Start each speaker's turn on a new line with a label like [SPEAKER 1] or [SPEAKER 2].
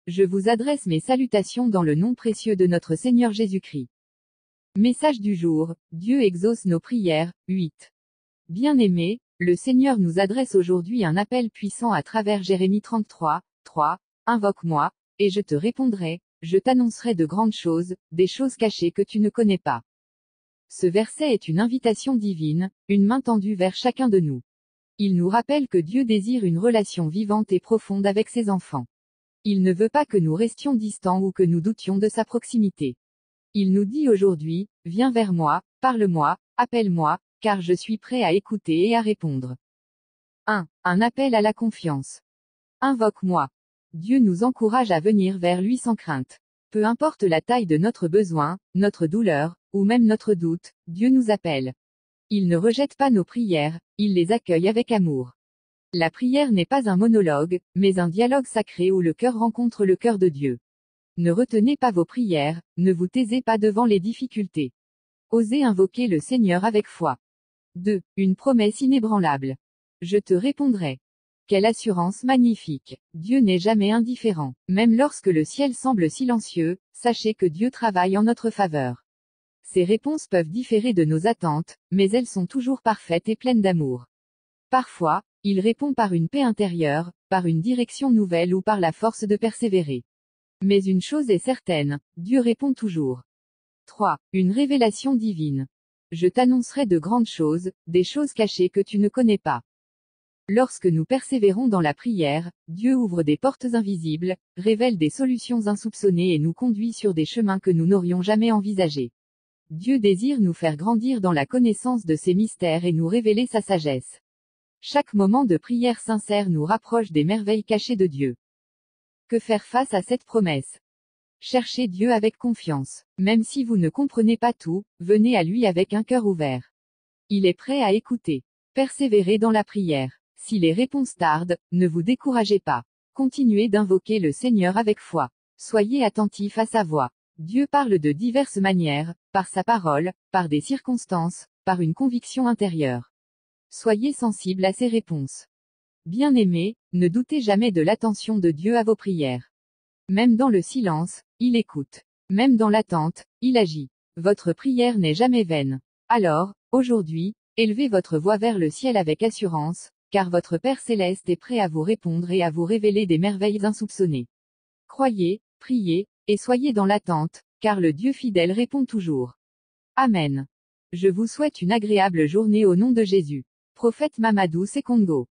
[SPEAKER 1] Je vous adresse mes salutations dans le nom précieux de notre Seigneur Jésus-Christ. Message du jour, Dieu exauce nos prières, 8. Bien-aimés, le Seigneur nous adresse aujourd'hui un appel puissant à travers Jérémie 33, 3. Invoque-moi, et je te répondrai, je t'annoncerai de grandes choses, des choses cachées que tu ne connais pas. Ce verset est une invitation divine, une main tendue vers chacun de nous. Il nous rappelle que Dieu désire une relation vivante et profonde avec ses enfants. Il ne veut pas que nous restions distants ou que nous doutions de sa proximité. Il nous dit aujourd'hui, viens vers moi, parle-moi, appelle-moi, car je suis prêt à écouter et à répondre. 1. Un appel à la confiance. Invoque-moi. Dieu nous encourage à venir vers lui sans crainte. Peu importe la taille de notre besoin, notre douleur, ou même notre doute, Dieu nous appelle. Il ne rejette pas nos prières, il les accueille avec amour. La prière n'est pas un monologue, mais un dialogue sacré où le cœur rencontre le cœur de Dieu. Ne retenez pas vos prières, ne vous taisez pas devant les difficultés. Osez invoquer le Seigneur avec foi. 2. Une promesse inébranlable. Je te répondrai. Quelle assurance magnifique. Dieu n'est jamais indifférent. Même lorsque le ciel semble silencieux, sachez que Dieu travaille en notre faveur. Ses réponses peuvent différer de nos attentes, mais elles sont toujours parfaites et pleines d'amour. Parfois, il répond par une paix intérieure, par une direction nouvelle ou par la force de persévérer. Mais une chose est certaine, Dieu répond toujours. 3. Une révélation divine. Je t'annoncerai de grandes choses, des choses cachées que tu ne connais pas. Lorsque nous persévérons dans la prière, Dieu ouvre des portes invisibles, révèle des solutions insoupçonnées et nous conduit sur des chemins que nous n'aurions jamais envisagés. Dieu désire nous faire grandir dans la connaissance de ses mystères et nous révéler sa sagesse. Chaque moment de prière sincère nous rapproche des merveilles cachées de Dieu. Que faire face à cette promesse? Cherchez Dieu avec confiance. Même si vous ne comprenez pas tout, venez à lui avec un cœur ouvert. Il est prêt à écouter. Persévérez dans la prière. Si les réponses tardent, ne vous découragez pas. Continuez d'invoquer le Seigneur avec foi. Soyez attentifs à sa voix. Dieu parle de diverses manières, par sa parole, par des circonstances, par une conviction intérieure. Soyez sensibles à ses réponses. Bien-aimés, ne doutez jamais de l'attention de Dieu à vos prières. Même dans le silence, il écoute. Même dans l'attente, il agit. Votre prière n'est jamais vaine. Alors, aujourd'hui, élevez votre voix vers le ciel avec assurance, car votre Père céleste est prêt à vous répondre et à vous révéler des merveilles insoupçonnées. Croyez, priez, et soyez dans l'attente, car le Dieu fidèle répond toujours. Amen. Je vous souhaite une agréable journée au nom de Jésus. Prophète Mamadou Sekongo.